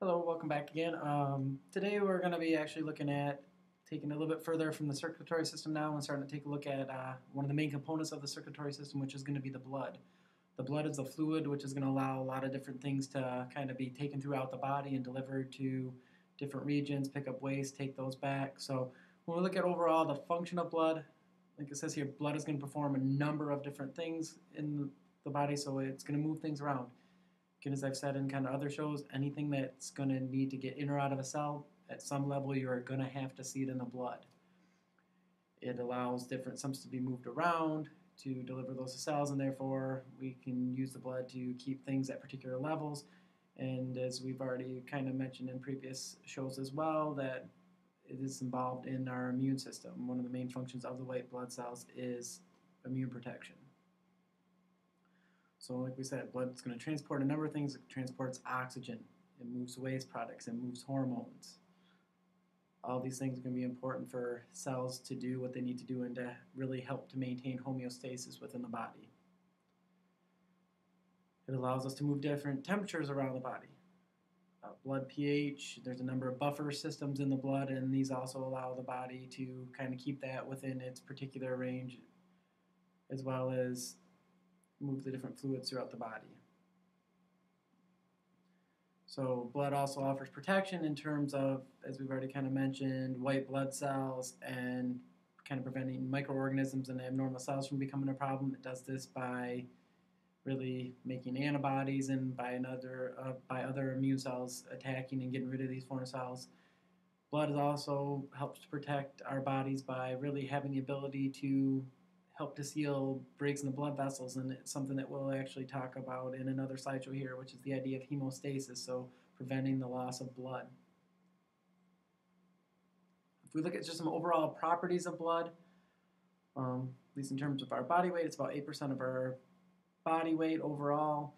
Hello, welcome back again. Today we're going to be actually looking at taking a little bit further from the circulatory system now and starting to take a look at one of the main components of the circulatory system, which is going to be the blood. The blood is a fluid which is going to allow a lot of different things to kind of be taken throughout the body and delivered to different regions, pick up waste, take those back. So when we look at overall the function of blood, like it says here, blood is going to perform a number of different things in the body, so it's going to move things around. Again, as I've said in kind of other shows, anything that's going to need to get in or out of a cell, at some level you're going to have to see it in the blood. It allows different substances to be moved around to deliver those to cells, and therefore we can use the blood to keep things at particular levels. And as we've already kind of mentioned in previous shows as well, that it is involved in our immune system. One of the main functions of the white blood cells is immune protection. So like we said, blood is going to transport a number of things. It transports oxygen, it moves waste products, it moves hormones. All these things are going to be important for cells to do what they need to do and to really help to maintain homeostasis within the body. It allows us to move different temperatures around the body. Blood pH, there's a number of buffer systems in the blood, and these also allow the body to kind of keep that within its particular range, as well as move the different fluids throughout the body. So blood also offers protection in terms of, as we've already kind of mentioned, white blood cells and kind of preventing microorganisms and abnormal cells from becoming a problem. It does this by really making antibodies and by other immune cells attacking and getting rid of these foreign cells. Blood also helps to protect our bodies by really having the ability to help to seal breaks in the blood vessels, and it's something that we'll actually talk about in another slideshow here, which is the idea of hemostasis, so preventing the loss of blood. If we look at just some overall properties of blood, at least in terms of our body weight, it's about 8% of our body weight overall.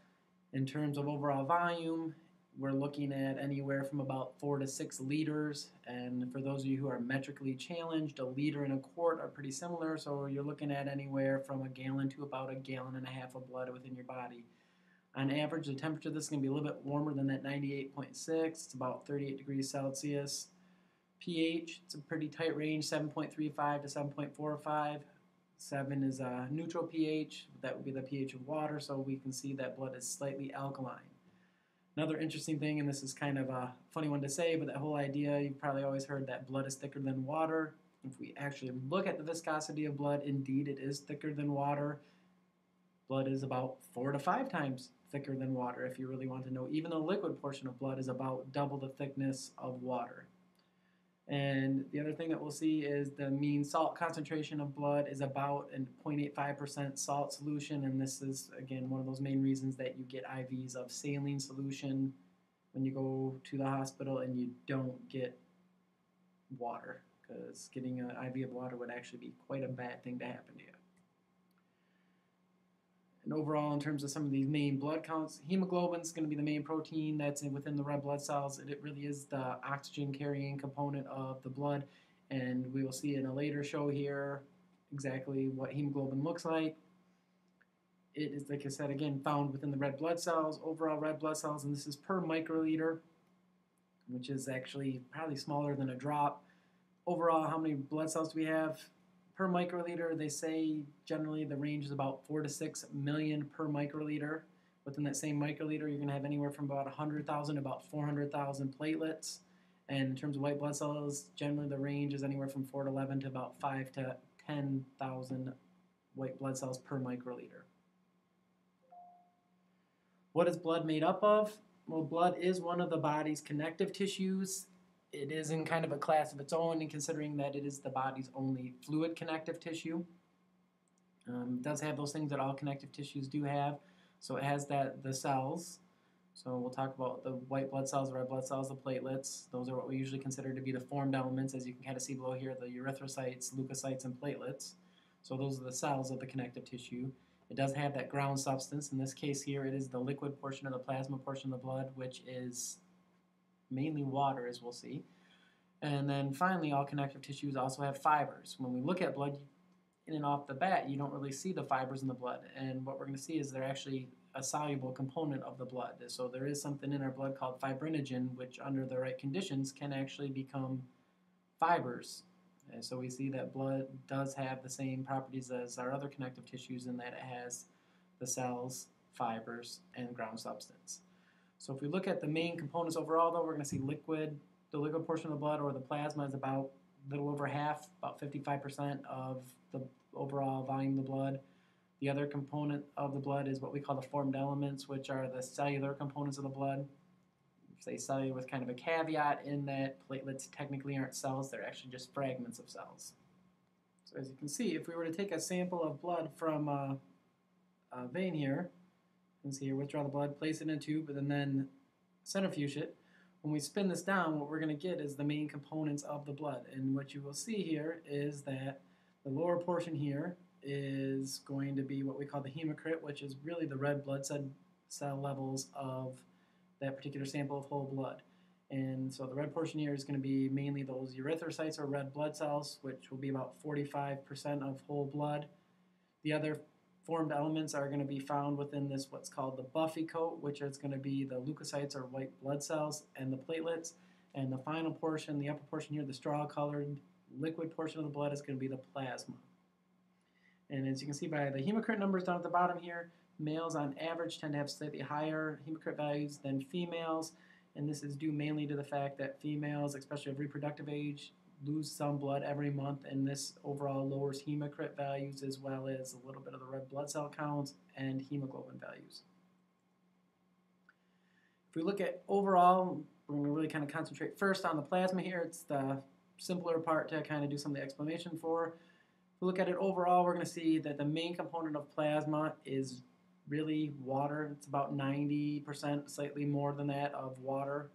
In terms of overall volume, we're looking at anywhere from about 4 to 6 liters, and for those of you who are metrically challenged, a liter and a quart are pretty similar, so you're looking at anywhere from a gallon to about a gallon and a half of blood within your body. On average, the temperature of this is going to be a little bit warmer than that 98.6. It's about 38 degrees Celsius. pH, it's a pretty tight range, 7.35 to 7.45. 7 is a neutral pH. That would be the pH of water, so we can see that blood is slightly alkaline. Another interesting thing, and this is kind of a funny one to say, but that whole idea, you've probably always heard that blood is thicker than water. If we actually look at the viscosity of blood, indeed it is thicker than water. Blood is about 4 to 5 times thicker than water, if you really want to know. Even the liquid portion of blood is about double the thickness of water. And the other thing that we'll see is the mean salt concentration of blood is about a 0.85% salt solution, and this is, again, one of those main reasons that you get IVs of saline solution when you go to the hospital and you don't get water, because getting an IV of water would actually be quite a bad thing to happen to you. And overall, in terms of some of these main blood counts, hemoglobin is going to be the main protein that's within the red blood cells. It really is the oxygen-carrying component of the blood, and we will see in a later show here exactly what hemoglobin looks like. It is, like I said, again, found within the red blood cells, overall red blood cells, and this is per microliter, which is actually probably smaller than a drop. Overall, how many blood cells do we have? Per microliter, they say generally the range is about 4 to 6 million per microliter. Within that same microliter, you're going to have anywhere from about 100,000 to about 400,000 platelets. And in terms of white blood cells, generally the range is anywhere from 4 to 11 to about 5 to 10,000 white blood cells per microliter. What is blood made up of? Well, blood is one of the body's connective tissues. It is in kind of a class of its own, and considering that it is the body's only fluid connective tissue. It does have those things that all connective tissues do have. So it has the cells. So we'll talk about the white blood cells, the red blood cells, the platelets. Those are what we usually consider to be the formed elements, as you can kind of see below here, the erythrocytes, leukocytes, and platelets. So those are the cells of the connective tissue. It does have that ground substance. In this case here, it is the liquid portion of the plasma portion of the blood, which is mainly water, as we'll see. And then finally, all connective tissues also have fibers. When we look at blood, in and off the bat, you don't really see the fibers in the blood. And what we're going to see is they're actually a soluble component of the blood. So there is something in our blood called fibrinogen, which under the right conditions can actually become fibers. And so we see that blood does have the same properties as our other connective tissues in that it has the cells, fibers, and ground substance. So if we look at the main components overall, though, we're going to see liquid. The liquid portion of the blood, or the plasma, is about a little over half, about 55% of the overall volume of the blood. The other component of the blood is what we call the formed elements, which are the cellular components of the blood. Say cellular with kind of a caveat in that platelets technically aren't cells, they're actually just fragments of cells. So as you can see, if we were to take a sample of blood from a vein here, you can see here, withdraw the blood, place it in a tube, and then centrifuge it. When we spin this down, what we're going to get is the main components of the blood. And what you will see here is that the lower portion here is going to be what we call the hematocrit, which is really the red blood cell levels of that particular sample of whole blood. And so the red portion here is going to be mainly those erythrocytes, or red blood cells, which will be about 45% of whole blood. The other formed elements are going to be found within this what's called the buffy coat, which is going to be the leukocytes, or white blood cells, and the platelets. And the final portion, the upper portion here, the straw-colored liquid portion of the blood, is going to be the plasma. And as you can see by the hematocrit numbers down at the bottom here, males on average tend to have slightly higher hematocrit values than females, and this is due mainly to the fact that females, especially of reproductive age, lose some blood every month, and this overall lowers hematocrit values as well as a little bit of the red blood cell counts and hemoglobin values. If we look at overall, we're going to really kind of concentrate first on the plasma here. It's the simpler part to kind of do some of the explanation for. If we look at it overall, we're going to see that the main component of plasma is really water. It's about 90%, slightly more than that, of water.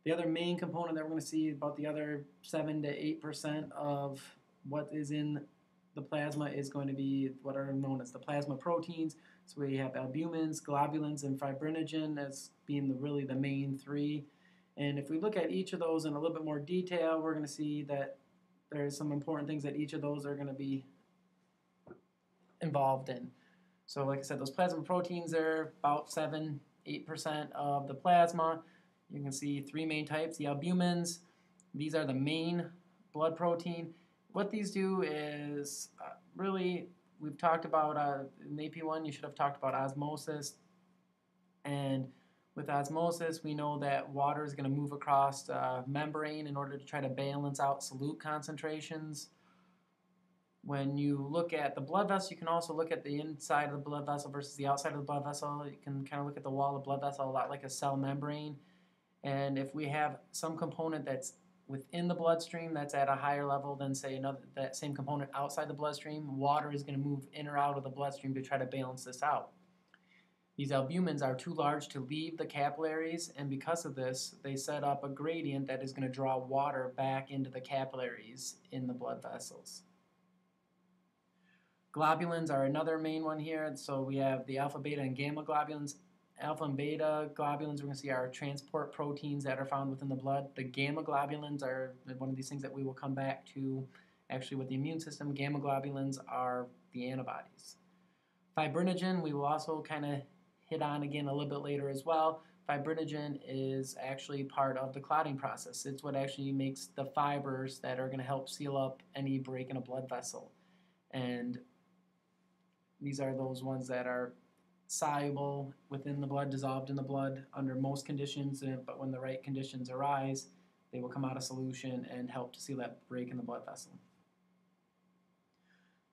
The other main component that we're going to see, about the other 7 to 8% of what is in the plasma, is going to be what are known as the plasma proteins. So we have albumins, globulins, and fibrinogen as being really the main three. And if we look at each of those in a little bit more detail, we're going to see that there's some important things that each of those are going to be involved in. So like I said, those plasma proteins are about 7-8% of the plasma. You can see three main types. The albumins, these are the main blood protein. What these do is really, we've talked about in AP1, you should have talked about osmosis. And with osmosis, we know that water is going to move across a membrane in order to try to balance out solute concentrations. When you look at the blood vessel, you can also look at the inside of the blood vessel versus the outside of the blood vessel. You can kind of look at the wall of the blood vessel a lot like a cell membrane. And if we have some component that's within the bloodstream that's at a higher level than, say, that same component outside the bloodstream, water is going to move in or out of the bloodstream to try to balance this out. These albumins are too large to leave the capillaries, and because of this, they set up a gradient that is going to draw water back into the capillaries in the blood vessels. Globulins are another main one here. So we have the alpha, beta, and gamma globulins. Alpha and beta globulins, we're going to see, are transport proteins that are found within the blood. The gamma globulins are one of these things that we will come back to actually with the immune system. Gamma globulins are the antibodies. Fibrinogen, we will also kind of hit on again a little bit later as well. Fibrinogen is actually part of the clotting process. It's what actually makes the fibers that are going to help seal up any break in a blood vessel. And these are those ones that are soluble within the blood, dissolved in the blood under most conditions, but when the right conditions arise, they will come out of solution and help to seal that break in the blood vessel.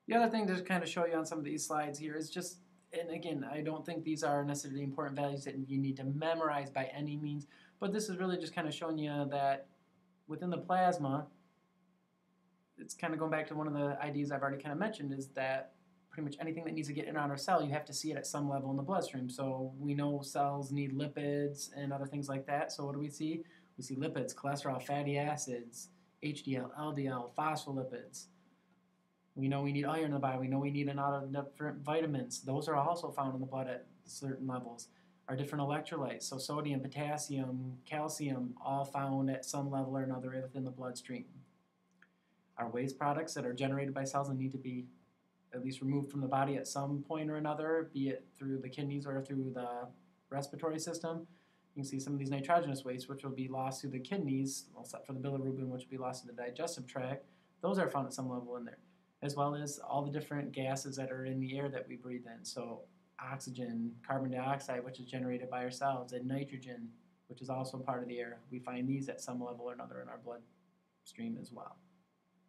The other thing to kind of show you on some of these slides here is just, and again, I don't think these are necessarily important values that you need to memorize by any means, but this is really just kind of showing you that within the plasma, it's kind of going back to one of the ideas I've already kind of mentioned, is that pretty much anything that needs to get in on our cell, you have to see it at some level in the bloodstream. So we know cells need lipids and other things like that. So what do we see? We see lipids, cholesterol, fatty acids, HDL, LDL, phospholipids. We know we need iron in the body. We know we need a lot of different vitamins. Those are also found in the blood at certain levels. Our different electrolytes, so sodium, potassium, calcium, all found at some level or another within the bloodstream. Our waste products that are generated by cells and need to be at least removed from the body at some point or another, be it through the kidneys or through the respiratory system. You can see some of these nitrogenous wastes, which will be lost through the kidneys, except for the bilirubin, which will be lost in the digestive tract. Those are found at some level in there, as well as all the different gases that are in the air that we breathe in. So oxygen, carbon dioxide, which is generated by ourselves, and nitrogen, which is also part of the air. We find these at some level or another in our bloodstream as well.